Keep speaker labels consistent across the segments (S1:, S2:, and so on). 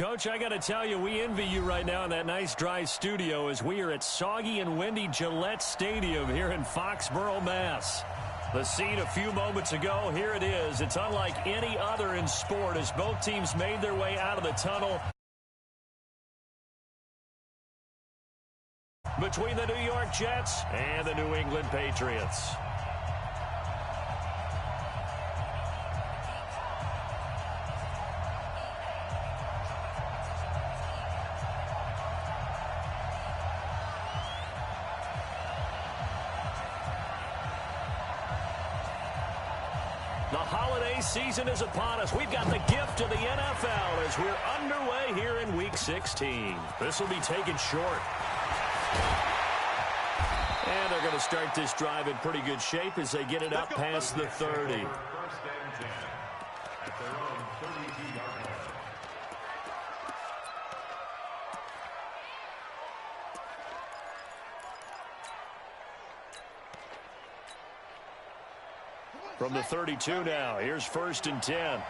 S1: Coach, I got to tell you, we envy you right now in that nice dry studio as we are at soggy and windy Gillette Stadium here in Foxborough, Mass. The scene a few moments ago, here it is. It's unlike any other in sport as both teams made their way out of the tunnel between the New York Jets and the New England Patriots. The holiday season is upon us. We've got the gift of the NFL as we're underway here in Week 16. This will be taken short. And they're going to start this drive in pretty good shape as they get it up past the 30. From the 32 now, here's 1st and 10.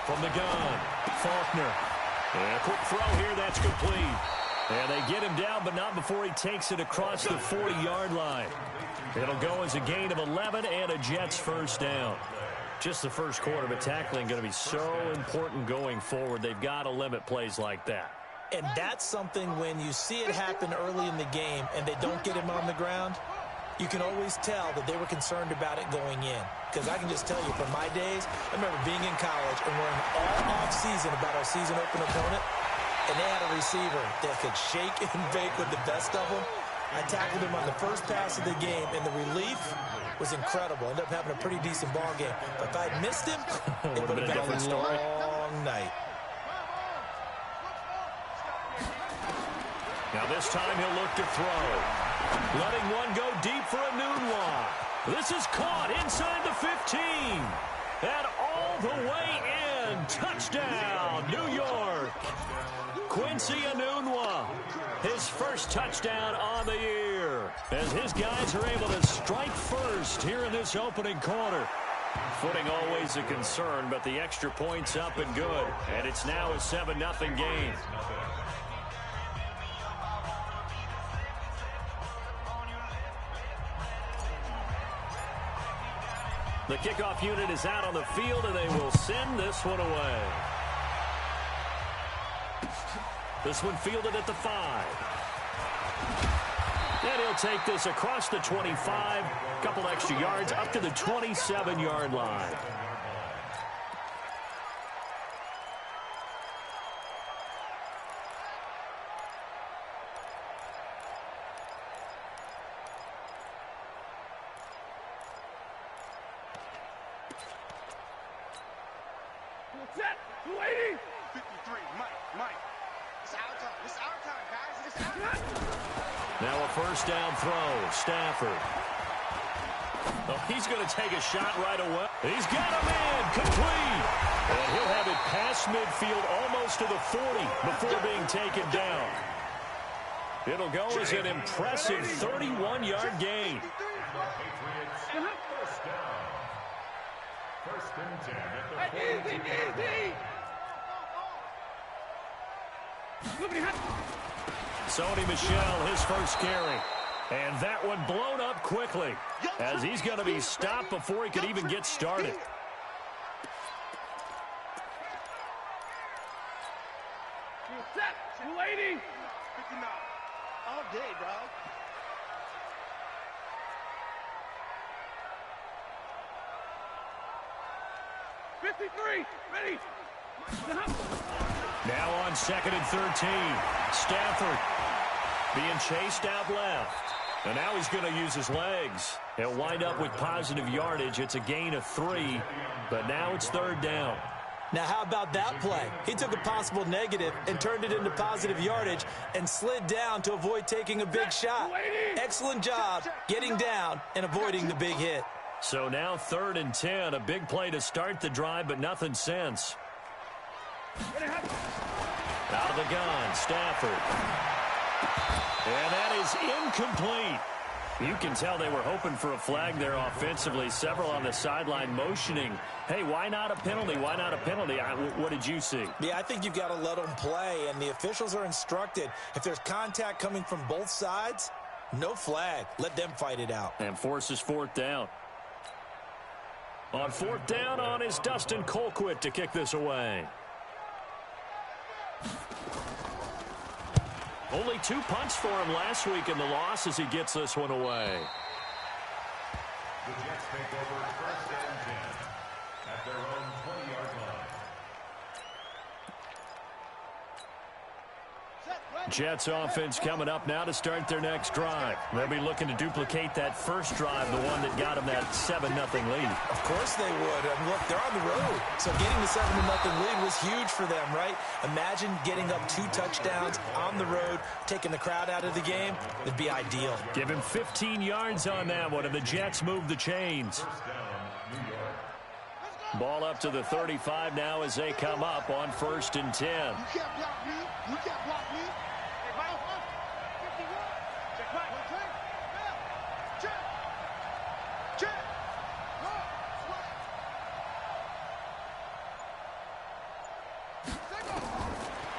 S1: From the gun, Faulkner. And a quick throw here, that's complete. And they get him down, but not before he takes it across the 40-yard line. It'll go as a gain of 11 and a Jets first down. Just the first quarter, but tackling going to be so important going forward. They've got to limit plays like that.
S2: And that's something when you see it happen early in the game and they don't get him on the ground, you can always tell that they were concerned about it going in. Because I can just tell you from my days, I remember being in college and worrying all off-season about our season-open opponent, and they had a receiver that could shake and bake with the best of them. I tackled him on the first pass of the game, and the relief was incredible. Ended up having a pretty decent ball game. But if I'd missed him, it would have been a long night.
S1: Now this time he'll look to throw. Letting one go deep for Enunwa. This is caught inside the 15. And all the way in. Touchdown, New York. Quincy Enunwa. His first touchdown on the year. As his guys are able to strike first here in this opening quarter. Footing always a concern, but the extra point's up and good. And it's now a 7-0 game. The kickoff unit is out on the field, and they will send this one away. This one fielded at the 5. And he'll take this across the 25, couple extra yards up to the 27-yard line.
S3: Set, 280.
S4: 53, Mike. It's our time. It's our time, guys. It's our time.
S1: Now a first down throw. Stafford. Oh, he's going to take a shot right away. He's got him in. Complete. And he'll have it past midfield almost to the 40 before being taken down. It'll go as an impressive 31-yard gain.
S3: First and 10 at the 40.
S1: Sony Michel, his first carry. And that one blown up quickly as he's going to be stopped before he could even get started.
S3: Set, 280.
S4: 59. All day, dog.
S3: Ready.
S1: Now on 2nd and 13. Stafford being chased out left. And now he's going to use his legs. He'll wind up with positive yardage. It's a gain of 3, but now it's 3rd down.
S2: Now, how about that play? He took a possible negative and turned it into positive yardage and slid down to avoid taking a big shot. Excellent job getting down and avoiding the big hit.
S1: So now 3rd and 10, a big play to start the drive, but nothing since. Out of the gun, Stafford. And that is incomplete. You can tell they were hoping for a flag there offensively. Several on the sideline motioning, hey, why not a penalty? Why not a penalty? What did you see?
S2: Yeah, I think you've got to let them play, and the officials are instructed. If there's contact coming from both sides, no flag. Let them fight it out.
S1: And forces fourth down. On fourth down on is Dustin Colquitt to kick this away. Only 2 punts for him last week in the loss as he gets this one away.
S5: The Jets take over first and 10 at their own 20-yard line.
S1: Jets offense coming up now to start their next drive. They'll be looking to duplicate that first drive, the one that got them that 7-0 lead.
S2: Of course they would. I mean, look, they're on the road. So getting the 7-0 lead was huge for them, right? Imagine getting up 2 touchdowns on the road, taking the crowd out of the game. It'd be ideal.
S1: Give him 15 yards on that one, and the Jets move the chains. Ball up to the 35 now as they come up on first and 10.
S4: You can't block me. You can't block me. Hey, Mike. 51. Check right. Check. Check.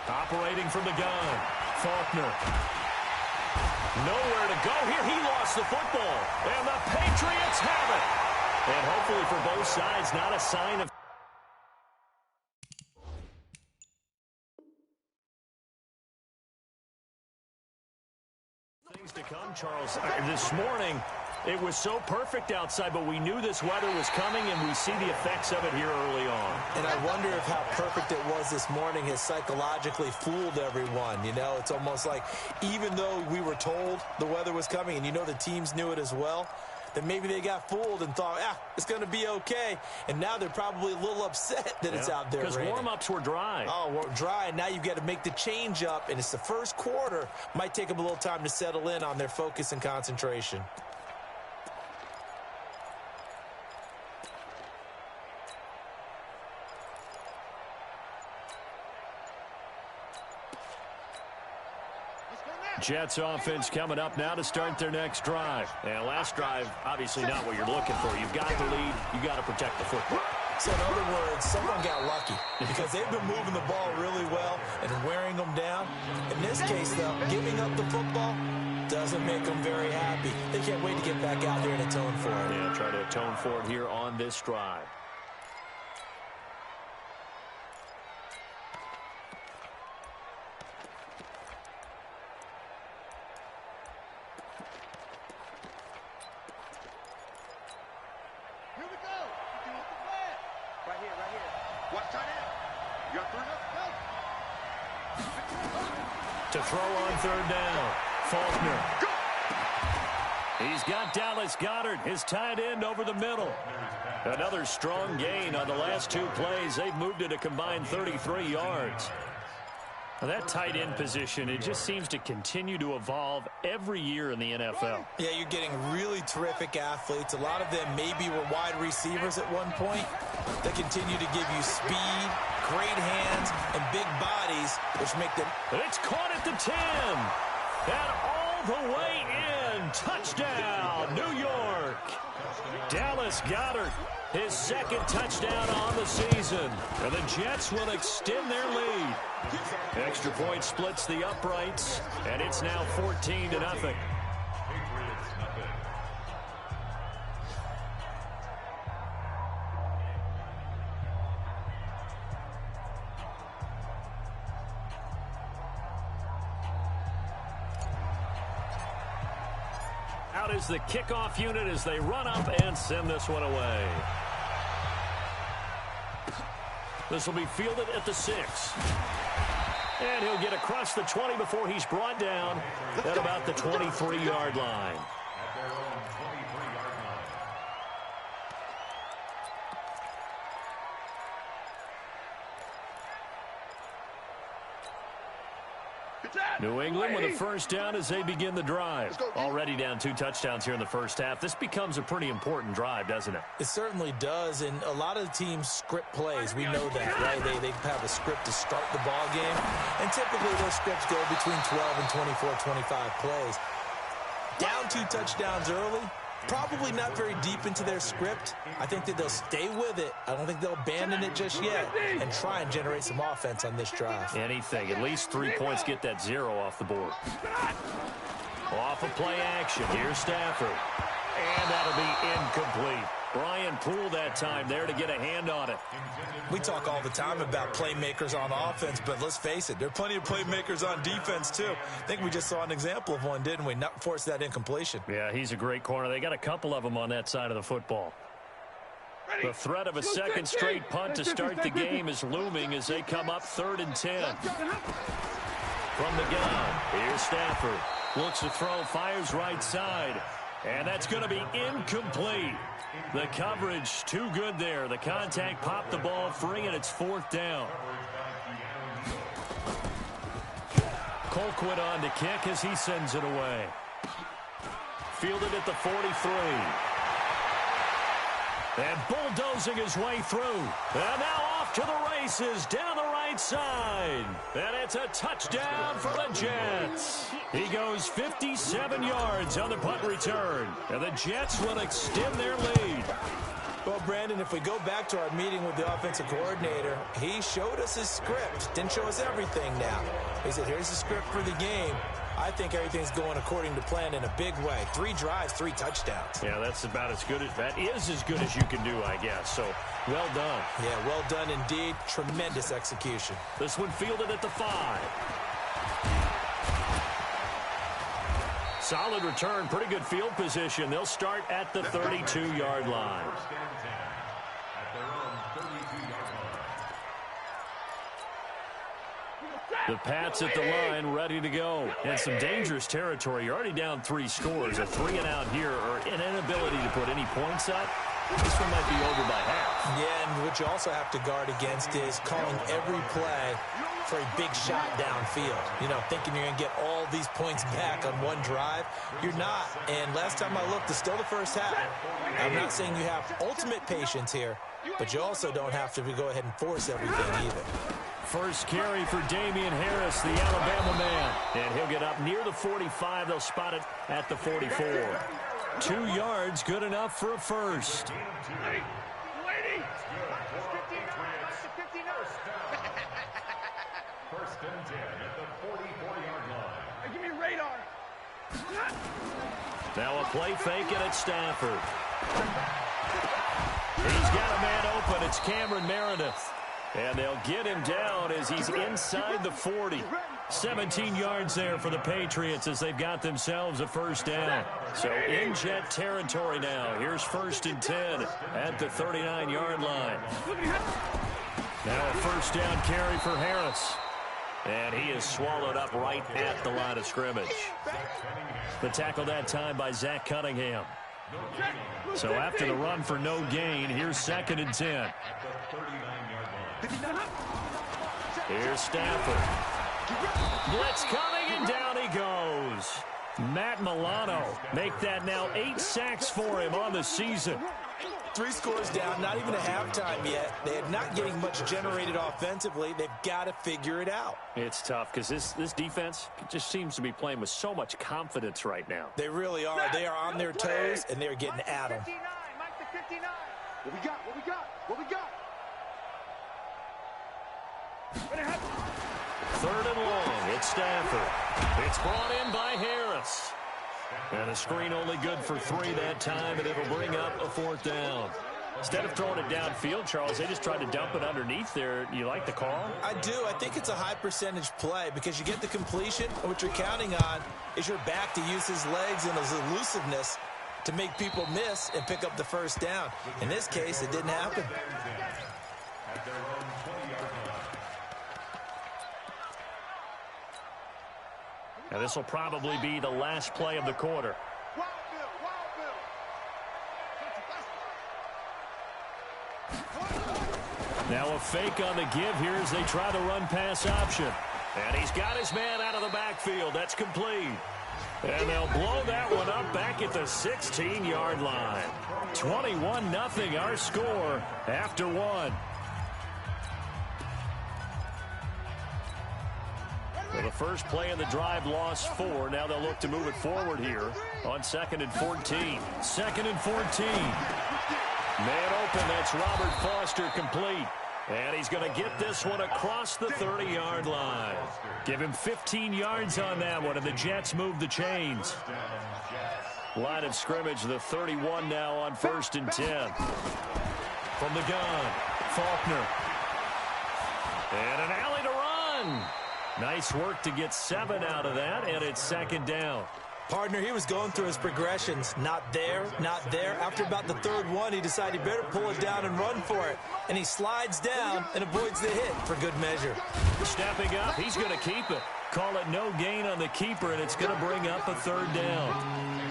S1: Operating from the gun. Faulkner. Nowhere to go here. He lost the football. And the Patriots have it. And hopefully for both sides, not a sign of things to come, Charles. This morning, it was so perfect outside, but we knew this weather was coming, and we see the effects of it here early on.
S2: And I wonder if how perfect it was this morning has psychologically fooled everyone. You know, it's almost like even though we were told the weather was coming, and you know the teams knew it as well, that maybe they got fooled and thought, it's going to be okay. And now they're probably a little upset that it's out there
S1: because warm-ups were dry.
S2: Oh, well, dry. Now you've got to make the change up, and it's the first quarter. Might take them a little time to settle in on their focus and concentration.
S1: Jets offense coming up now to start their next drive. And last drive, obviously not what you're looking for. You've got the lead. You've got to protect the football.
S2: So in other words, someone got lucky because they've been moving the ball really well and wearing them down. In this case, though, giving up the football doesn't make them very happy. They can't wait to get back out there and atone for it.
S1: Yeah, try to atone for it here on this drive. To throw on third down, Faulkner. He's got Dallas Goedert, his tight end, over the middle. Another strong gain on the last 2 plays. They've moved it a combined 33 yards. Now that tight end position, it just seems to continue to evolve every year in the NFL.
S2: Yeah, you're getting really terrific athletes. A lot of them maybe were wide receivers at one point. They continue to give you speed, great hands, and big bodies, which make them...
S1: It's caught at the 10. And all the way in. Touchdown, New York. Dallas Goedert, his second touchdown on the season. And the Jets will extend their lead. Extra point splits the uprights, and it's now 14-0. Out is the kickoff unit as they run up and send this one away. This will be fielded at the 6. And he'll get across the 20 before he's brought down at about the 23-yard line.
S5: At their own 23-yard line.
S1: New England with a first down as they begin the drive. Already down 2 touchdowns here in the first half. This becomes a pretty important drive, doesn't it?
S2: It certainly does, and a lot of the teams script plays. We know that, right? They have a script to start the ball game, and typically those scripts go between 12 and 24, 25 plays. Down 2 touchdowns early. Probably not very deep into their script. I think that they'll stay with it. I don't think they'll abandon it just yet and try and generate some offense on this drive.
S1: Anything. At least 3 points, get that 0 off the board. Off of play action. Here's Stafford. And that'll be incomplete. Brian Poole that time there to get a hand on it.
S2: We talk all the time about playmakers on offense, but let's face it, there are plenty of playmakers on defense too. I think we just saw an example of one, didn't we? Not force that incompletion.
S1: Yeah, he's a great corner. They got a couple of them on that side of the football. The threat of a second straight punt to start the game is looming as they come up 3rd and 10. From the gun, here's Stafford. Looks to throw, fires right side. And that's going to be incomplete. The coverage too good there. The contact popped the ball free, and it's 4th down. Colquitt on to kick as he sends it away. Fielded at the 43. And bulldozing his way through. And now off to the races down the right side. And it's a touchdown for the Jets. He goes 57 yards on the punt return. And the Jets will extend their lead.
S2: Well, Brandon, if we go back to our meeting with the offensive coordinator, he showed us his script. Didn't show us everything now. He said, here's the script for the game. I think everything's going according to plan in a big way. 3 drives, 3 touchdowns.
S1: Yeah, that's about as good as that is as good as you can do, I guess. So, well done.
S2: Yeah, well done indeed. Tremendous execution.
S1: This one fielded at the 5. Solid return, pretty good field position. They'll start at the 32-yard line. The Pats at the line, ready to go. And some dangerous territory. You're already down 3 scores. A 3-and-out here, or an inability to put any points up. This one might be over by half.
S2: Yeah, and what you also have to guard against is calling every play for a big shot downfield. You know, thinking you're going to get all these points back on one drive. You're not. And last time I looked, it's still the first half. I'm not saying you have ultimate patience here, but you also don't have to go ahead and force everything either.
S1: First carry for Damian Harris, the Alabama man. And he'll get up near the 45. They'll spot it at the 44. 2 yards, good enough for a first.
S5: First and 10 at the 44-yard line.
S3: Give me radar.
S1: Now a play fake, and it's Stafford. He's got a man open. It's Cameron Meredith. And they'll get him down as he's inside the 40. 17 yards there for the Patriots as they've got themselves a first down. So in Jet territory now. Here's 1st and 10 at the 39-yard line. Now a first down carry for Harris. And he is swallowed up right at the line of scrimmage. The tackle that time by Zach Cunningham. So after the run for no gain, here's 2nd and 10. Here's Stafford. Blitz coming, and down he goes. Matt Milano make that now 8 sacks for him on the season.
S2: 3 scores down, not even a halftime yet. They're not getting much generated offensively. They've got to figure it out.
S1: It's tough because this defense just seems to be playing with so much confidence right now.
S2: They really are. They are on their toes, and they're getting at them.
S4: What we got? What we got? What we got?
S1: 3rd and long. It's Stafford. It's brought in by Harris. And a screen only good for 3 that time, and it'll bring up a 4th down. Instead of throwing it downfield, Charles, they just tried to dump it underneath there. You like the call?
S2: I do. I think it's a high percentage play because you get the completion, and what you're counting on is your back to use his legs and his elusiveness to make people miss and pick up the first down. In this case, it didn't happen.
S5: At their own 20-yard line.
S1: Now this will probably be the last play of the quarter. Now a fake on the give here as they try the run-pass option. And he's got his man out of the backfield. That's complete. And they'll blow that one up back at the 16-yard line. 21-0 our score after 1. Well, the first play of the drive lost 4. Now they'll look to move it forward here on 2nd and 14. 2nd and 14. Man open, that's Robert Foster complete. And he's going to get this one across the 30-yard line. Give him 15 yards on that one, and the Jets move the chains. Line of scrimmage, the 31 now on 1st and 10. From the gun, Faulkner. And an alley to run. Nice work to get 7 out of that, and it's 2nd down.
S2: Partner, he was going through his progressions. Not there, not there. After about the 3rd one, he decided he better pull it down and run for it. And he slides down and avoids the hit for good measure.
S1: Stepping up, he's going to keep it. Call it no gain on the keeper, and it's going to bring up a 3rd down.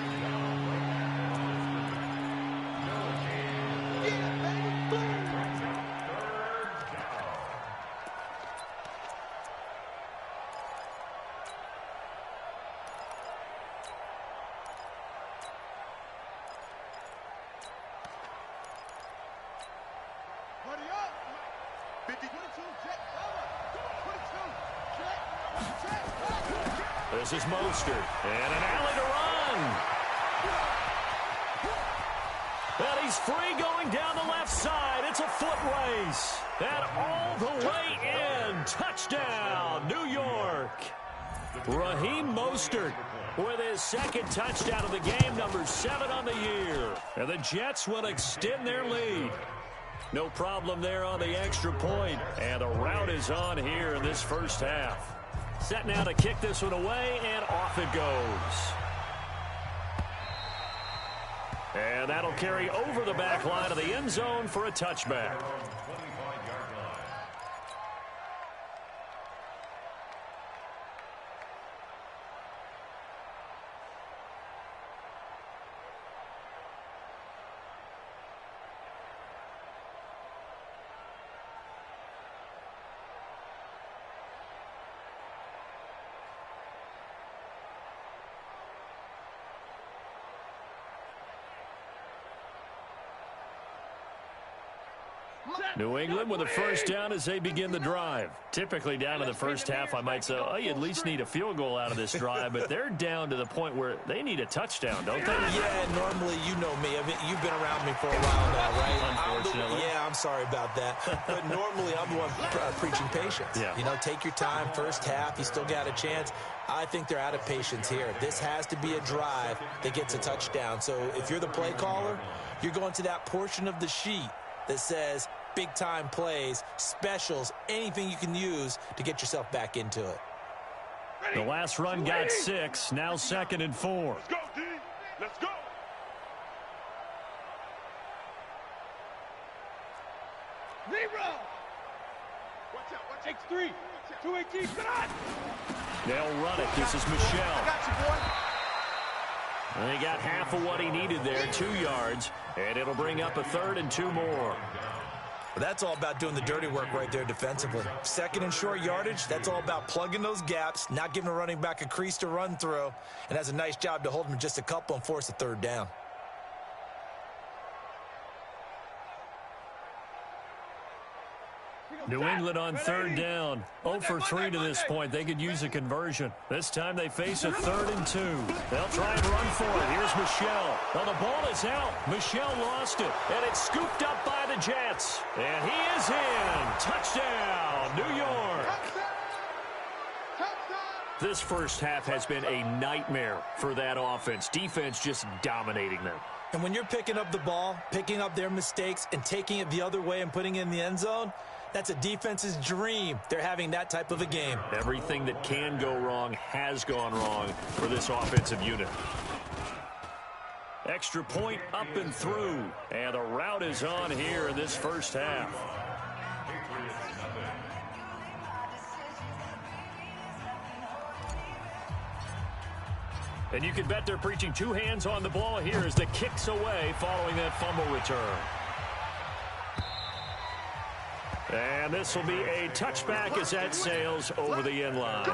S1: This is Mostert, and an alley to run. And he's free going down the left side. It's a foot race. And all the way in. Touchdown, New York. Raheem Mostert with his 2nd touchdown of the game, number 7 on the year. And the Jets will extend their lead. No problem there on the extra point. And the route is on here in this first half. Set now to kick this one away, and off it goes. And that'll carry over the back line of the end zone for a touchback. New England with a first down as they begin the drive. Typically down to the first half, I might say, oh, you at least need a field goal out of this drive, but they're down to the point where they need a touchdown, don't they?
S2: Yeah, normally, you know me. I mean, you've been around me for a while now, right?
S1: Unfortunately.
S2: I'm sorry about that. But normally, I'm the one preaching patience.
S1: Yeah.
S2: You know, take your time. First half, you still got a chance. I think they're out of patience here. This has to be a drive that gets a touchdown. So if you're the play caller, you're going to that portion of the sheet that says big-time plays, specials, anything you can use to get yourself back into it.
S1: The last run got 6, now 2nd and 4.
S3: Let's go, D. Let's go. Zero. Watch out. X3. 218. Come on.
S1: They'll run it. This is Michelle.
S4: I got you, boy.
S1: And he got half of what he needed there, 2 yards, and it'll bring up a 3rd and 2 more.
S2: Well, that's all about doing the dirty work right there defensively. 2nd and short yardage, that's all about plugging those gaps, not giving a running back a crease to run through, and has a nice job to hold him just a couple and force a 3rd down.
S1: New England on 3rd down. 0 for 3 to this point. They could use a conversion. This time they face a 3rd and 2. They'll try and run for it. Here's Michelle. Well, the ball is out. Michelle lost it. And it's scooped up by the Jets. And he is in. Touchdown, New York. This first half has been a nightmare for that offense. Defense just dominating them.
S2: And when you're picking up the ball, picking up their mistakes, and taking it the other way and putting it in the end zone, that's a defense's dream. They're having that type of a game.
S1: Everything that can go wrong has gone wrong for this offensive unit. Extra point up and through. And the route is on here in this first half. And you can bet they're preaching 2 hands on the ball here as the kick's away following that fumble return. And this will be a touchback as that sails over the end line.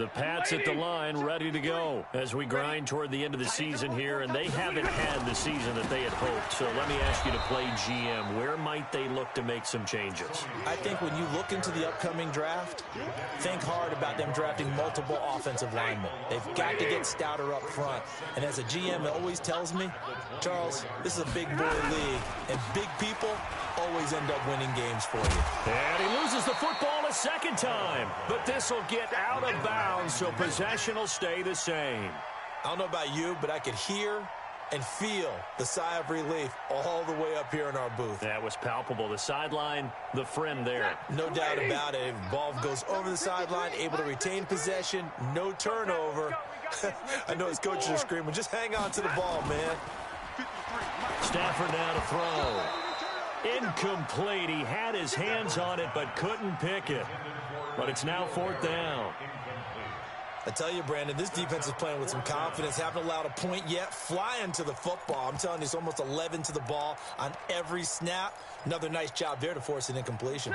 S1: The Pats at the line, ready to go as we grind toward the end of the season here, and they haven't had the season that they had hoped. So let me ask you to play GM. Where might they look to make some changes?
S2: I think when you look into the upcoming draft, think hard about them drafting multiple offensive linemen. They've got to get stouter up front. And as a GM, it always tells me, Charles, this is a big boy league, and big people always end up winning games for you.
S1: And he loses the football a second time, but this will get out of bounds, so possession will stay the same.
S2: I don't know about you, but I could hear and feel the sigh of relief all the way up here in our booth.
S1: That was palpable. The sideline, the friend there.
S2: No doubt about it. Ball goes over the sideline, able to retain possession, no turnover. I know his coaches are screaming, just hang on to the ball, man.
S1: Stafford now to throw. Incomplete. He had his hands on it but couldn't pick it. But it's now 4th down.
S2: I tell you, Brandon, this defense is playing with some confidence. Haven't allowed a point yet. Flying to the football. I'm telling you, it's almost 11 to the ball on every snap. Another nice job there to force an incompletion.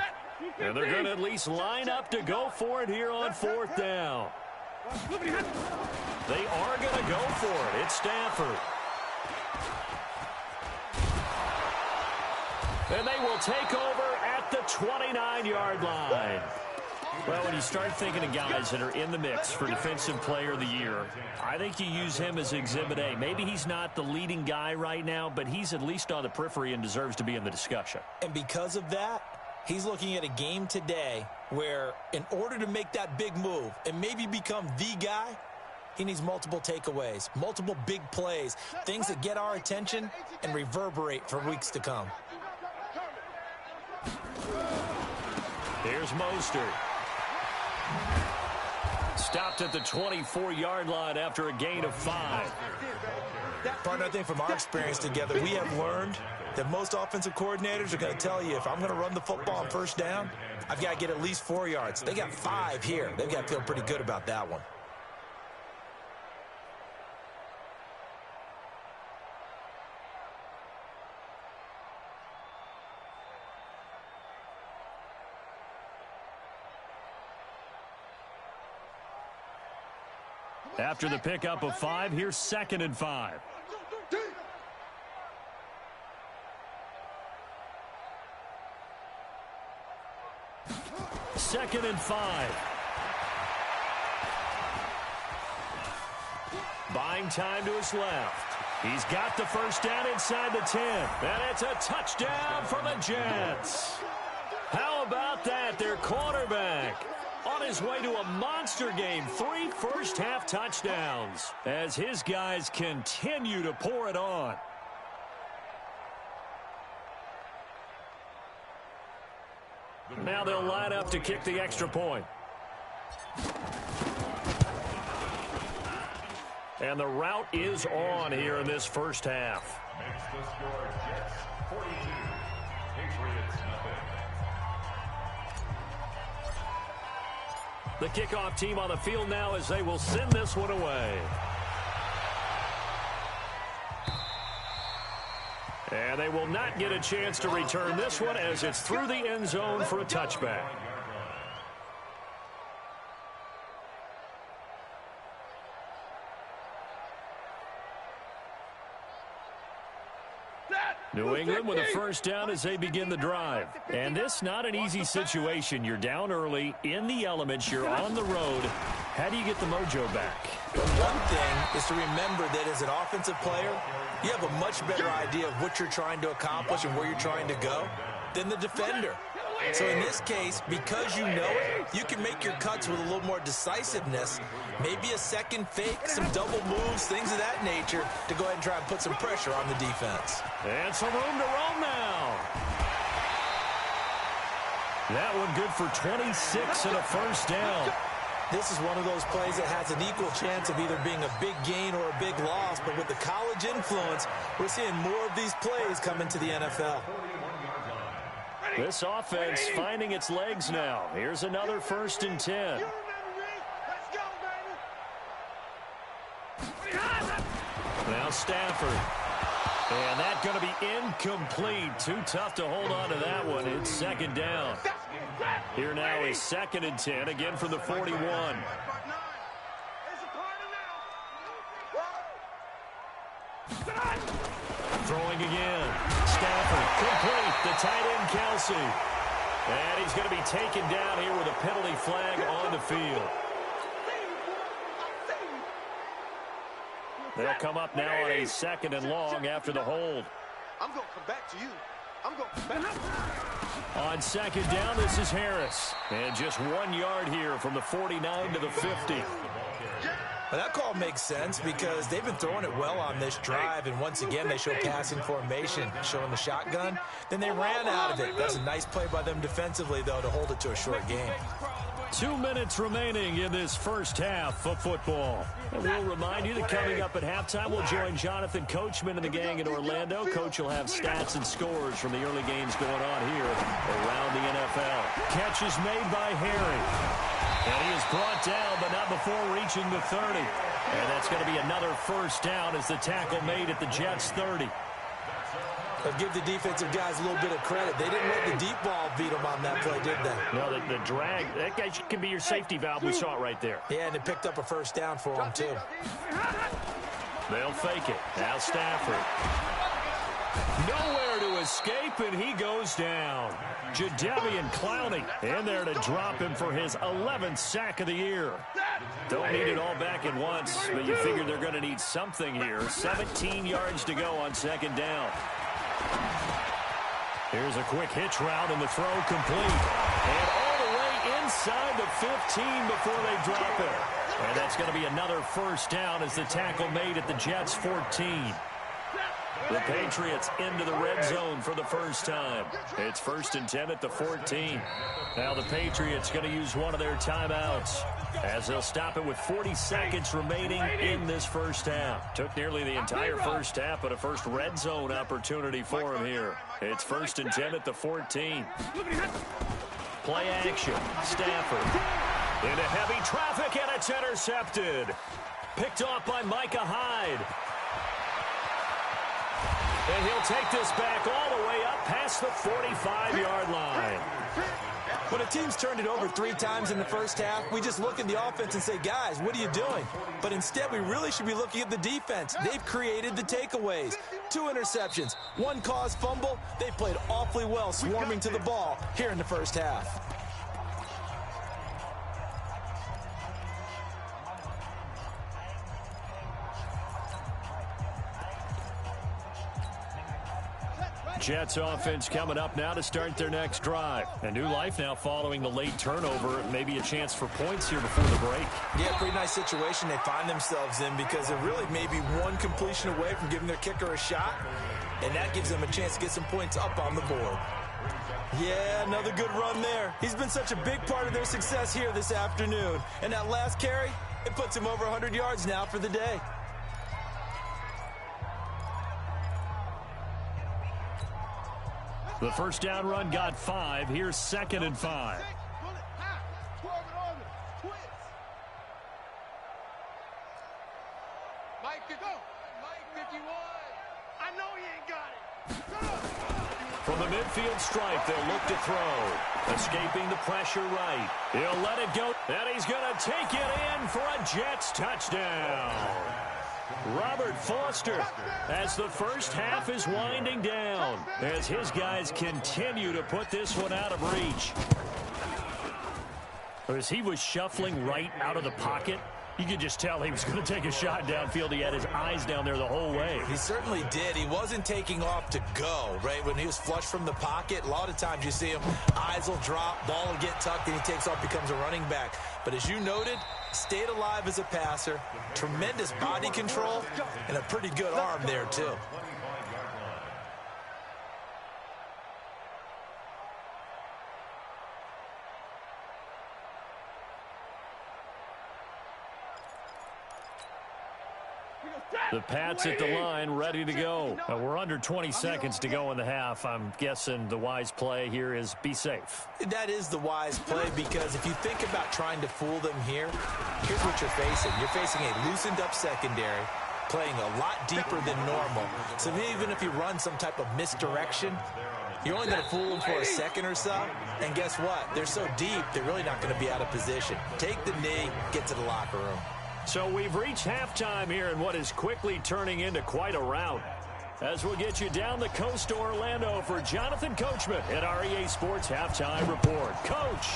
S1: And they're going to at least line up to go for it here on 4th down. They are going to go for it. It's Stafford. And they will take over at the 29-yard line. Well, when you start thinking of guys that are in the mix for Defensive Player of the Year, I think you use him as Exhibit A. Maybe he's not the leading guy right now, but he's at least on the periphery and deserves to be in the discussion.
S2: And because of that, he's looking at a game today where in order to make that big move and maybe become the guy, he needs multiple takeaways, multiple big plays, things that get our attention and reverberate for weeks to come.
S1: Here's Mostert. Stopped at the 24-yard line after a gain of 5.
S2: Partner, I think from our experience together, we have learned that most offensive coordinators are going to tell you, if I'm going to run the football on 1st down, I've got to get at least 4 yards. They got 5 here. They've got to feel pretty good about that one.
S1: After the pickup of 5, here's 2nd and 5. Second and 5. Buying time to his left. He's got the 1st down inside the 10. And it's a touchdown for the Jets. How about that? Their quarterback on his way to a monster game. 3 first-half touchdowns as his guys continue to pour it on. Now they'll line up to kick the extra point. And the route is on here in this first half.
S5: Makes the score Jets 42, Patriots nothing.
S1: The kickoff team on the field now as they will send this one away. And they will not get a chance to return this one as it's through the end zone for a touchback. New England with a 1st down as they begin the drive. And this not an easy situation. You're down early, in the elements, you're on the road. How do you get the mojo back?
S2: One thing is to remember that as an offensive player, you have a much better idea of what you're trying to accomplish and where you're trying to go than the defender. So in this case, because you know it, you can make your cuts with a little more decisiveness, maybe a second fake, some double moves, things of that nature, to go ahead and try and put some pressure on the defense.
S1: And some room to roam now. That one good for 26 and a 1st down.
S2: This is one of those plays that has an equal chance of either being a big gain or a big loss, but with the college influence, we're seeing more of these plays come into the NFL.
S1: This offense finding its legs now. Here's another 1st and 10. Now Stafford. And that's going to be incomplete. Too tough to hold on to that one. It's 2nd down. Here now is 2nd and 10, again from the 41. Throwing again. Stafford complete. The tight end, Kelsey. And he's going to be taken down here with a penalty flag on the field. They'll come up now on a 2nd and long after the hold.
S4: I'm going to come back to you. I'm going to come back.
S1: On 2nd down, this is Harris. And just 1 yard here from the 49 to the 50.
S2: Well, that call makes sense because they've been throwing it well on this drive, and once again they show passing formation, showing the shotgun. Then they ran out of it. That's a nice play by them defensively, though, to hold it to a short game.
S1: 2 minutes remaining in this first half of football. And we'll remind you that coming up at halftime, we'll join Jonathan Coachman and the gang in Orlando. Coach will have stats and scores from the early games going on here around the NFL. Catch is made by Harry. And he is brought down, but not before reaching the 30. And that's going to be another first down as the tackle made at the Jets' 30.
S2: But give the defensive guys a little bit of credit. They didn't let the deep ball beat them on that play, did they?
S1: No, the drag, that guy can be your safety valve. We saw it right there.
S2: Yeah, and they picked up a first down for him, too.
S1: They'll fake it. Now Stafford. Nowhere to escape, and he goes down. Jadeveon Clowney in there to drop him for his 11th sack of the year. Don't need it all back at once, but you figure they're going to need something here. 17 yards to go on 2nd down. Here's a quick hitch route, and the throw complete. And all the way inside the 15 before they drop it. And that's going to be another first down as the tackle made at the Jets' 14. The Patriots into the red zone for the first time. It's 1st and 10 at the 14. Now the Patriots going to use one of their timeouts as they'll stop it with 40 seconds remaining in this first half. Took nearly the entire first half, but a first red zone opportunity for him here. It's 1st and 10 at the 14. Play action. Stafford into heavy traffic, and it's intercepted. Picked off by Micah Hyde. And he'll take this back all the way up past the 45-yard line.
S2: When a team's turned it over 3 times in the first half, we just look at the offense and say, guys, what are you doing? But instead, we really should be looking at the defense. They've created the takeaways. 2 interceptions, 1 caused fumble. They played awfully well swarming to the ball here in the first half.
S1: Jets offense coming up now to start their next drive. A new life now following the late turnover. Maybe a chance for points here before the break.
S2: Yeah, pretty nice situation they find themselves in because they're really maybe 1 completion away from giving their kicker a shot. And that gives them a chance to get some points up on the board. Yeah, another good run there. He's been such a big part of their success here this afternoon. And that last carry, it puts him over 100 yards now for the day.
S1: The first down run got 5. Here's 2nd and 5.
S4: Mike, go. Mike 51. I know he ain't got it.
S1: From the midfield stripe, they'll look to throw. Escaping the pressure right. He'll let it go, and he's going to take it in for a Jets touchdown. Robert Foster as the first half is winding down as his guys continue to put this one out of reach. As he was shuffling right out of the pocket, you could just tell he was going to take a shot downfield. He had his eyes down there the whole way.
S2: He certainly did. He wasn't taking off to go, right? When he was flush from the pocket, a lot of times you see him, eyes will drop, ball will get tucked, and he takes off, becomes a running back. But as you noted, stayed alive as a passer, tremendous body control, and a pretty good arm there, too.
S1: The Pats at the line, ready to go. We're under 20 seconds to go in the half. I'm guessing the wise play here is be safe.
S2: That is the wise play because if you think about trying to fool them here, here's what you're facing. You're facing a loosened up secondary, playing a lot deeper than normal. So even if you run some type of misdirection, you're only going to fool them for a second or so. And guess what? They're so deep, they're really not going to be out of position. Take the knee, get to the locker room.
S1: So we've reached halftime here in what is quickly turning into quite a rout. As we'll get you down the coast to Orlando for Jonathan Coachman at our EA Sports Halftime Report. Coach,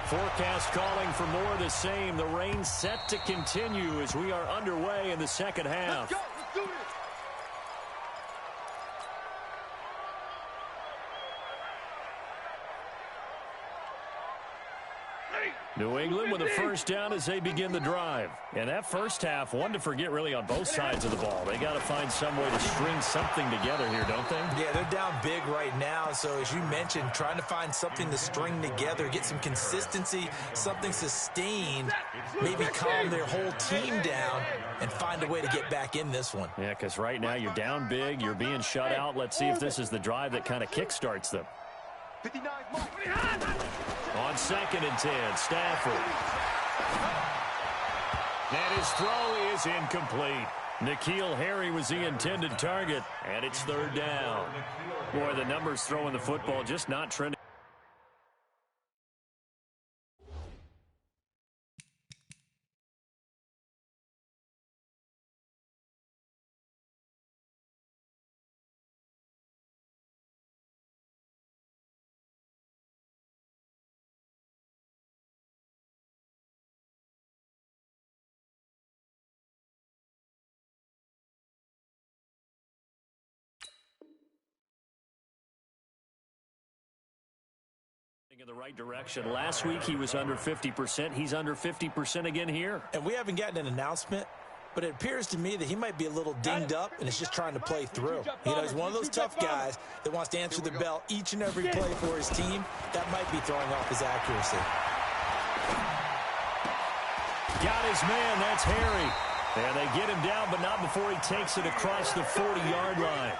S1: forecast calling for more of the same. The rain set to continue as we are underway in the second half.
S4: Let's go. Let's do this.
S1: New England with a first down as they begin the drive. And that first half, one to forget really on both sides of the ball. They got to find some way to string something together here, don't they?
S2: Yeah, they're down big right now. So as you mentioned, trying to find something to string together, get some consistency, something sustained, maybe calm their whole team down and find a way to get back in this one.
S1: Yeah, because right now you're down big, you're being shut out. Let's see if this is the drive that kind of kickstarts them.
S4: 59 Mike.
S1: On 2nd and 10, Stafford. And his throw is incomplete. N'Keal Harry was the intended target, and it's 3rd down. Boy, the numbers throwing the football just not trending. In the right direction. Last week he was under 50%. He's under 50% again here.
S2: And we haven't gotten an announcement, but it appears to me that he might be a little dinged up and is just trying to play through. You know, he's one of those tough guys that wants to answer the bell each and every play for his team. That might be throwing off his accuracy.
S1: Got his man. That's Harry. And they get him down, but not before he takes it across the 40-yard line.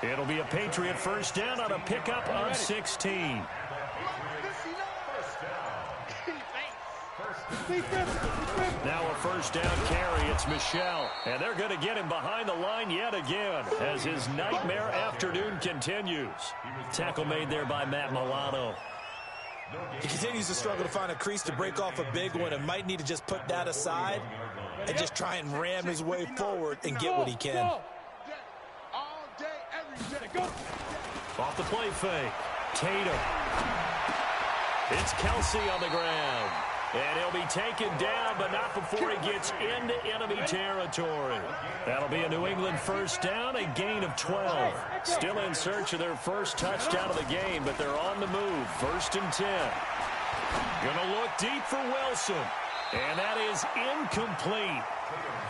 S1: It'll be a Patriot first down on a pickup of 16. Now a first down carry. It's Michel. And they're going to get him behind the line yet again as his nightmare afternoon continues. Tackle made there by Matt Milano.
S2: He continues to struggle to find a crease to break off a big one and might need to just put that aside and just try and ram his way forward and get what he can.
S4: All day, every day. Go.
S1: Off the play fake. Tatum. It's Kelsey on the ground. And he'll be taken down, but not before he gets into enemy territory. That'll be a New England first down, a gain of 12. Still in search of their first touchdown of the game, but they're on the move. 1st and 10. Gonna look deep for Wilson. And that is incomplete.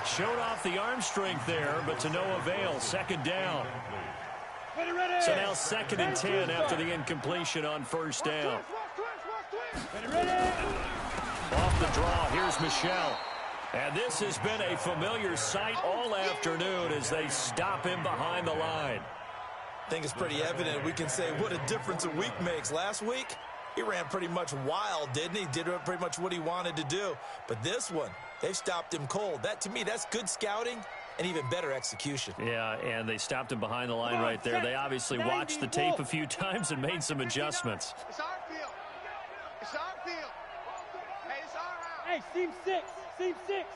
S1: Showed off the arm strength there, but to no avail. 2nd down. So now 2nd and 10 after the incompletion on first down. Off the draw, here's Michel. And this has been a familiar sight all afternoon as they stop him behind the line.
S2: I think it's pretty evident. We can say what a difference a week makes. Last week, he ran pretty much wild, didn't he? Did pretty much what he wanted to do. But this one, they've stopped him cold. That, to me, that's good scouting and even better execution.
S1: Yeah, and they stopped him behind the line right there. They obviously watched the tape a few times and made some adjustments.
S4: It's our field. It's our field. Hey, it's our house.
S3: Hey, seam 6. Seam 6.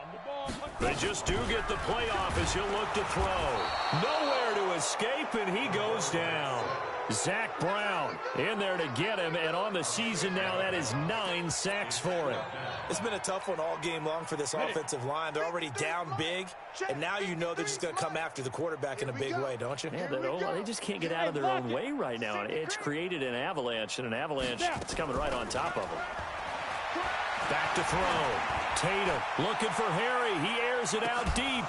S3: On the ball.
S1: They just do get the playoff as he'll look to throw. Nowhere to escape, and he goes down. Zach Brown in there to get him, and on the season now, that is 9 sacks for him.
S2: It's been a tough one all game long for this offensive line. They're already down big, and now you know they're just going to come after the quarterback in a big way, don't you?
S1: Yeah, they just can't get out of their own way right now. It's created an avalanche, and an avalanche is coming right on top of them. Back to throw. Tatum looking for Harry. He airs it out deep,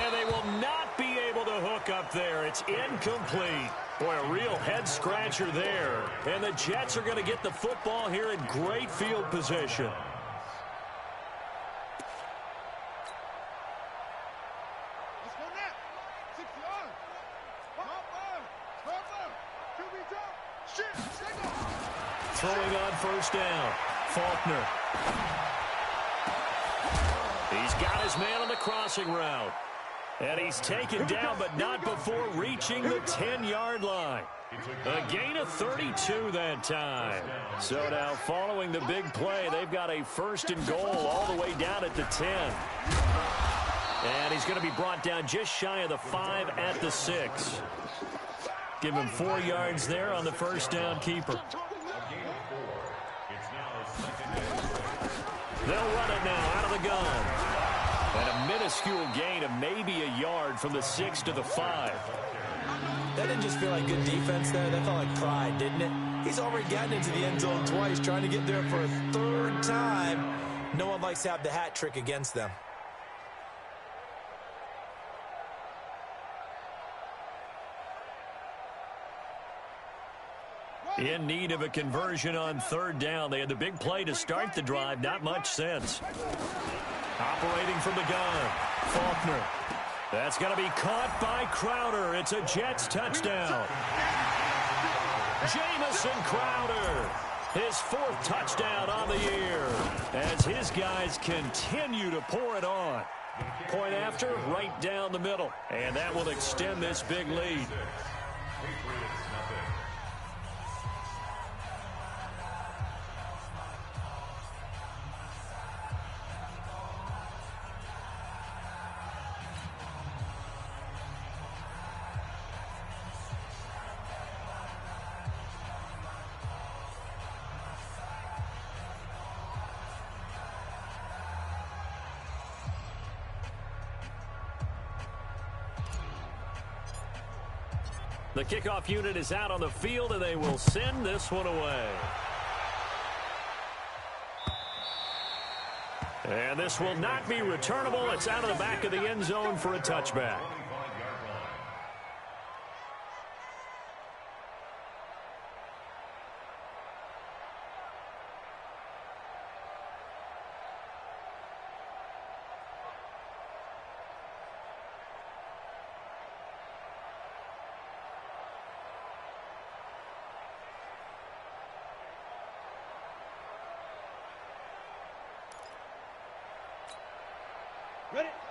S1: and they will not be able to hook up there. It's incomplete. Boy, a real head-scratcher there. And the Jets are going to get the football here in great field position.
S4: Let's go now. 6 yards. Here we go. Shit.
S1: Throwing on first down. Faulkner. He's got his man on the crossing route. And he's taken down, but not before reaching the 10-yard line. A gain of 32 that time. So now following the big play, they've got a 1st and goal all the way down at the 10. And he's going to be brought down just shy of the 5 at the 6. Give him 4 yards there on the 1st down keeper. They'll run it now out of the gun. And a minuscule gain of maybe a yard from the 6 to the 5.
S2: That didn't just feel like good defense there. That felt like pride, didn't it? He's already gotten into the end zone twice, trying to get there for a 3rd time. No one likes to have the hat trick against them.
S1: In need of a conversion on 3rd down. They had the big play to start the drive. Not much sense. Operating from the gun, Faulkner. That's going to be caught by Crowder. It's a Jets touchdown. Jamison Crowder, his 4th touchdown on the year, as his guys continue to pour it on. Point after, right down the middle. And that will extend this big lead. The kickoff unit is out on the field, and they will send this one away. And this will not be returnable. It's out of the back of the end zone for a touchback.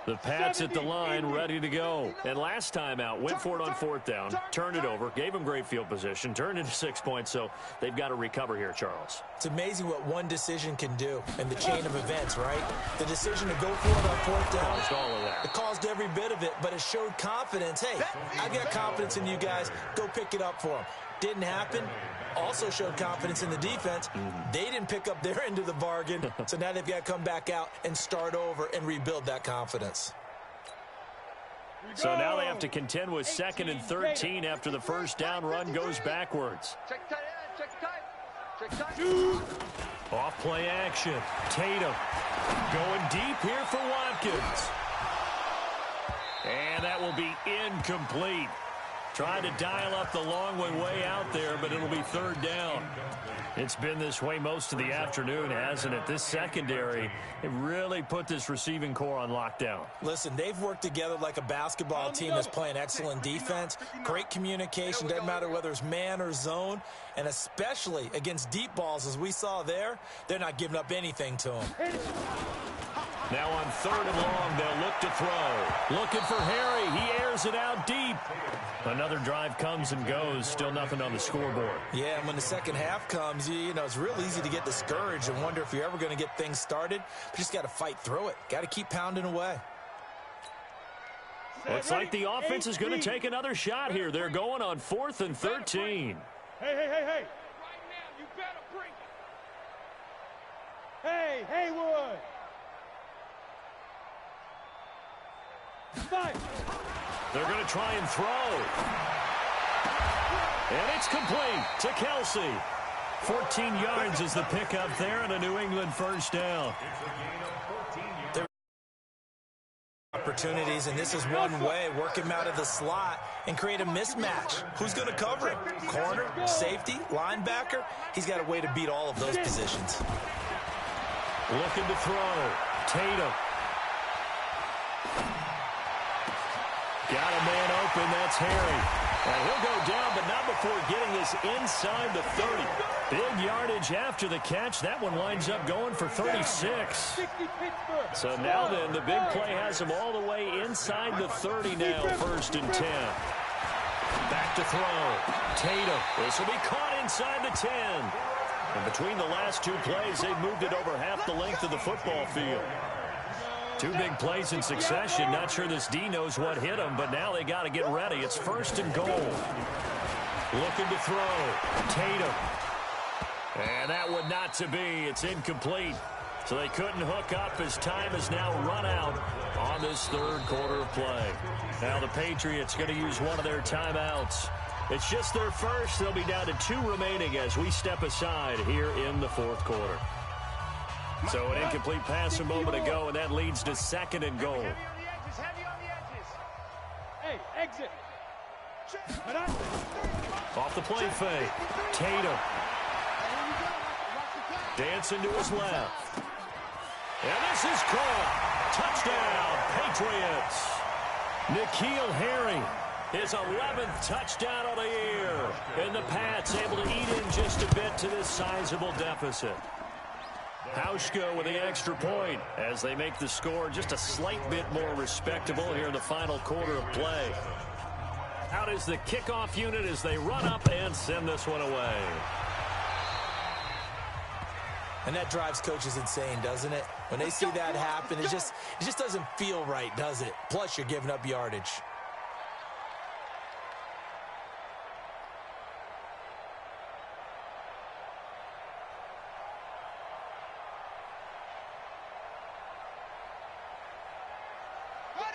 S1: The Pats at the line, ready to go. And last time out, went for it on 4th down, turned it over, gave them great field position, turned into 6 points, so they've got to recover here, Charles.
S2: It's amazing what one decision can do in the chain of events, right? The decision to go for it on 4th down.
S1: Caused all of that.
S2: It caused every bit of it, but it showed confidence. Hey, I got confidence in you guys. Go pick it up for them. Didn't happen. Also showed confidence in the defense. They didn't pick up their end of the bargain, so now they've got to come back out and start over and rebuild that confidence.
S1: So now they have to contend with 2nd and 13 after the 1st down run goes backwards. Off play action. Tatum going deep here for Watkins. And that will be incomplete. Trying to dial up the long way out there, but it'll be 3rd down. It's been this way most of the afternoon, hasn't it? This secondary, it really put this receiving core on lockdown.
S2: Listen, they've worked together like a basketball team that's playing excellent defense. Great communication, doesn't matter whether it's man or zone. And especially against deep balls, as we saw there, they're not giving up anything to them.
S1: Now on 3rd and long, they'll look to throw. Looking for Harry. He airs it out deep. Another drive comes and goes. Still nothing on the scoreboard.
S2: Yeah, and when the second half comes, you know, it's real easy to get discouraged and wonder if you're ever going to get things started. But you just got to fight through it. Got to keep pounding away.
S1: Looks like the offense is going to take another shot here. They're going on 4th and 13.
S3: Hey. Right now, you better bring it. Hey, Haywood. Fight.
S1: They're going to try and throw. And it's complete to Kelsey. 14 yards is the pickup there and a New England 1st down.
S2: Opportunities, and this is one way. Work him out of the slot and create a mismatch. Who's going to cover him? Corner, safety, linebacker? He's got a way to beat all of those positions.
S1: Looking to throw. Tatum. Got a man open. That's Harry. And he'll go down, but not before getting this inside the 30. Big yardage after the catch. That one winds up going for 36. So now then, the big play has him all the way inside the 30 now, 1st and 10. Back to throw. Tatum. This will be caught inside the 10. And between the last two plays, they've moved it over half the length of the football field. Two big plays in succession. Not sure this D knows what hit him, but now they got to get ready. It's 1st and goal. Looking to throw. Tatum. And that one not to be. It's incomplete. So they couldn't hook up as time is now run out on this 3rd quarter of play. Now the Patriots going to use one of their timeouts. It's just their first. They'll be down to 2 remaining as we step aside here in the 4th quarter. So an incomplete pass a moment ago, and that leads to 2nd and goal.
S3: Heavy on the edges. Hey, exit.
S1: Off the play fake. Tatum. Dancing to his left. And this is caught. Touchdown, Patriots. N'Keal Harry, his 11th touchdown of the year. And the Pats able to eat in just a bit to this sizable deficit. Hauschka with the extra point as they make the score just a slight bit more respectable here in the final quarter of play. Out is the kickoff unit as they run up and send this one away.
S2: And that drives coaches insane, doesn't it? When they see that happen, it just doesn't feel right, does it? Plus, you're giving up yardage.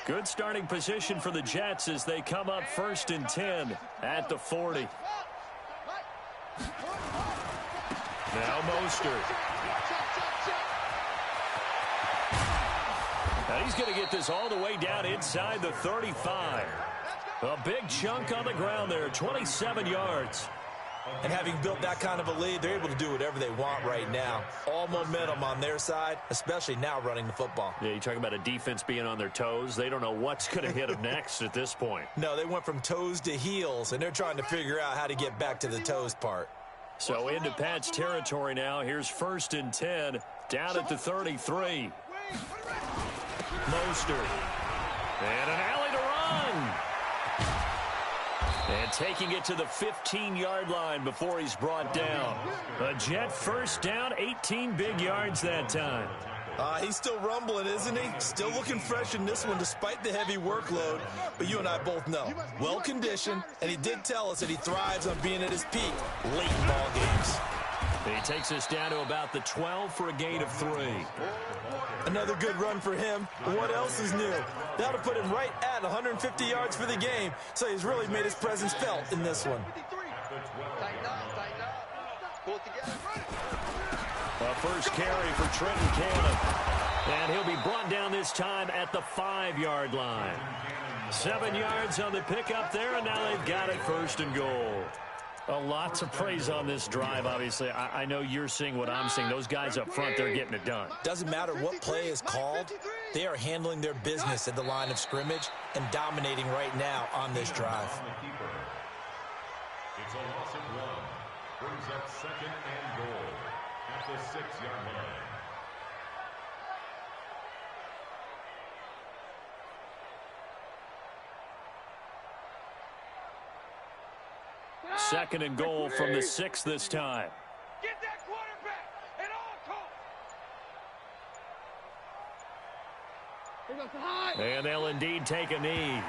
S1: Good starting position for the Jets as they come up 1st and 10 at the 40. Now Mostert. Now he's going to get this all the way down inside the 35. A big chunk on the ground there, 27 yards.
S2: And having built that kind of a lead, they're able to do whatever they want right now. All momentum on their side, especially now running the football.
S1: Yeah, you talk about a defense being on their toes. They don't know what's going to hit them next at this point.
S2: No, they went from toes to heels, and they're trying to figure out how to get back to the toes part.
S1: So into Pat's territory now. Here's 1st and 10, down at the 33. Mostert. And an alley to run. And taking it to the 15-yard line before he's brought down. A Jet 1st down, 18 big yards that time.
S2: He's still rumbling, isn't he? Still looking fresh in this one despite the heavy workload. But you and I both know, well-conditioned, and he did tell us that he thrives on being at his peak late in ball games.
S1: He takes us down to about the 12 for a gain of 3.
S2: Another good run for him. What else is new? That'll put him right at 150 yards for the game, so he's really made his presence felt in this one.
S1: A first carry for Trenton Cannon. And he'll be brought down this time at the 5-yard line. 7 yards on the pickup there, and now they've got it 1st and goal. A lot to praise on this drive, obviously. I know you're seeing what I'm seeing. Those guys up front, they're getting it done.
S2: Doesn't matter what play is called. They are handling their business at the line of scrimmage and dominating right now on this drive.
S5: It's a loss of 1. Brings up 2nd and goal at the 6-yard line.
S1: Second and goal from the 6 this time.
S3: Get that quarterback at all costs.
S1: And they'll indeed take a knee.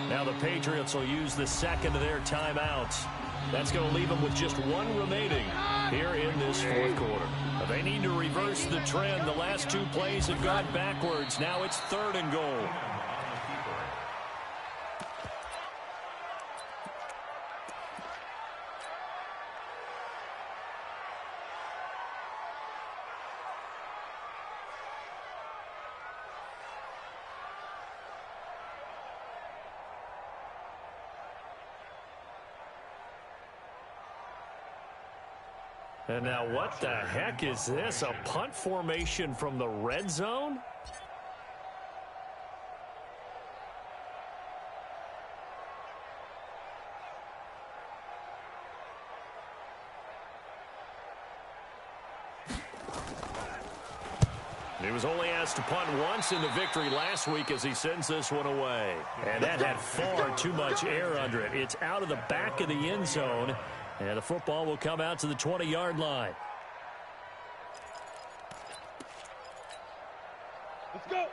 S1: Now the Patriots will use the 2nd of their timeouts. That's going to leave them with just 1 remaining here in this 4th quarter. They need to reverse the trend. The last 2 plays have gone backwards. Now it's 3rd and goal. And now what the heck is this? A punt formation from the red zone? He was only asked to punt once in the victory last week as he sends this one away. And that had far too much air under it. It's out of the back of the end zone, and the football will come out to the 20-yard line.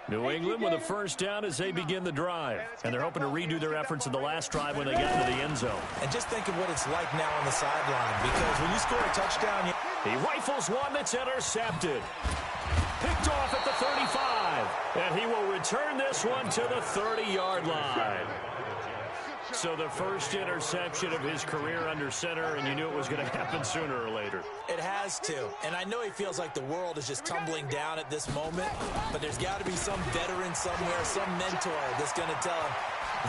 S1: New England with a first down as they begin the drive. And they're hoping to redo their efforts in the last drive when they got into the end zone.
S2: And just think of what it's like now on the sideline, because when you score a touchdown,
S1: he rifles one that's intercepted. Picked off at the 35. And he will return this one to the 30-yard line. So the first interception of his career under center, and you knew it was going to happen sooner or later.
S2: It has to. And I know he feels like the world is just tumbling down at this moment, but there's got to be some veteran somewhere, some mentor that's going to tell him.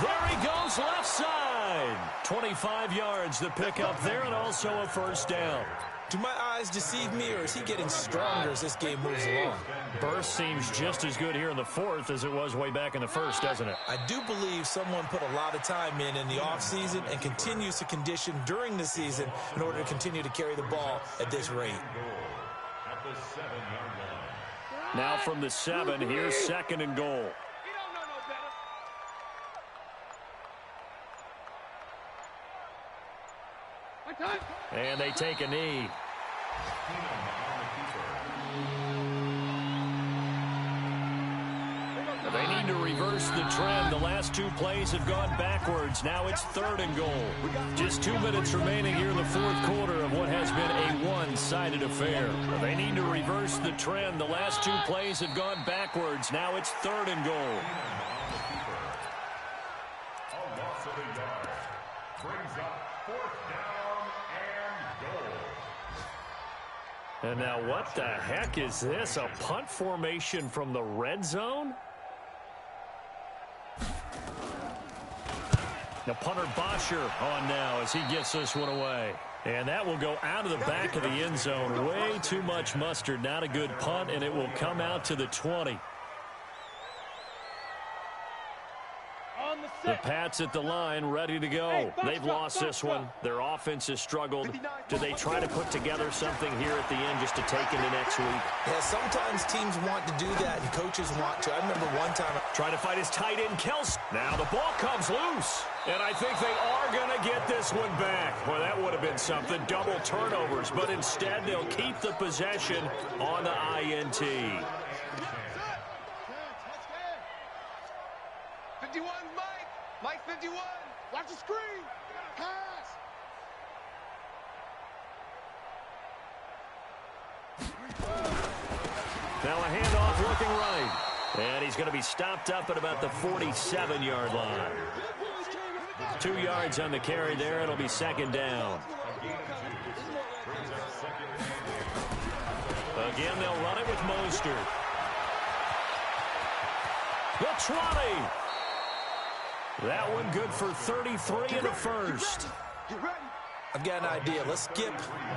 S1: There he goes, left side. 25 yards to pick up there, and also a first down.
S2: Do my eyes deceive me, or is he getting stronger as this game moves along?
S1: Burst seems just as good here in the fourth as it was way back in the first, doesn't it?
S2: I do believe someone put a lot of time in the offseason and continues to condition during the season in order to continue to carry the ball at this rate.
S1: Now from the 7, here's 2nd and goal. And they take a knee. They need to reverse the trend. The last 2 plays have gone backwards. Now it's 3rd and goal. Just 2 minutes remaining here in the fourth quarter of what has been a one-sided affair. They need to reverse the trend. The last 2 plays have gone backwards. Now it's 3rd and goal.
S5: A loss of a yard brings up 4th down and goal.
S1: And now what the heck is this? A punt formation from the red zone? The punter Bosher on now as he gets this one away. And that will go out of the back of the end zone. Way too much mustard. Not a good punt, and it will come out to the 20. The Pats at the line, ready to go. They've lost this one. Their offense has struggled. Do they try to put together something here at the end just to take into next week?
S2: Yeah, sometimes teams want to do that, and coaches want to. I remember one time.
S1: Trying to fight his tight end, Kelsey. Now the ball comes loose. And I think they are going to get this one back. Well, that would have been something. Double turnovers. But instead, they'll keep the possession on the INT.
S4: 51, Mike 51. Watch the screen. Pass.
S1: Now a handoff looking right. And he's going to be stopped up at about the 47-yard line. 2 yards on the carry there. It'll be 2nd down. Again, they'll run it with Mostert. The 20. That one good for 33 in the first.
S2: I've got an idea. Let's skip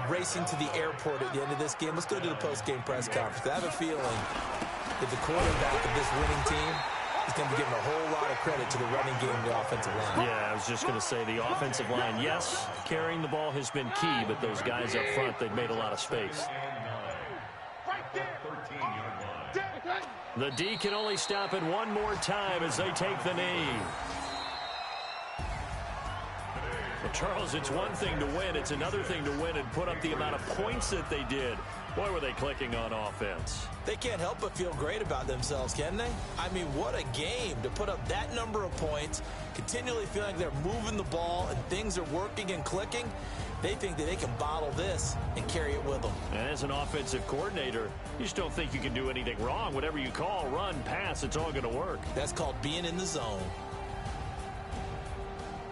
S2: racing to the airport at the end of this game. Let's go to the post-game press conference. I have a feeling that the quarterback of this winning team is going to be giving a whole lot of credit to the running game and the offensive line.
S1: Yeah, I was just going to say the offensive line, yes, carrying the ball has been key, but those guys up front, they've made a lot of space. The D can only stop it one more time as they take the knee. Well, Charles, it's one thing to win. It's another thing to win and put up the amount of points that they did. Boy, were they clicking on offense.
S2: They can't help but feel great about themselves, can they? I mean, what a game to put up that number of points, continually feeling like they're moving the ball and things are working and clicking. They think that they can bottle this and carry it with them.
S1: And as an offensive coordinator, you just don't think you can do anything wrong. Whatever you call, run, pass, it's all going to work.
S2: That's called being in the zone.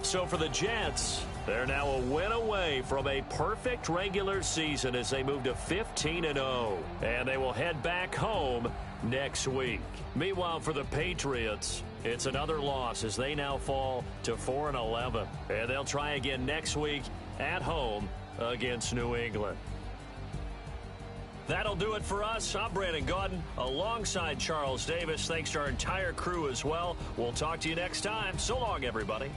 S1: So for the Jets, they're now a win away from a perfect regular season as they move to 15-0. And they will head back home next week. Meanwhile, for the Patriots, it's another loss as they now fall to 4-11. And they'll try again next week at home against New England. That'll do it for us. I'm Brandon Gaudin alongside Charles Davis. Thanks to our entire crew as well. We'll talk to you next time. So long, everybody.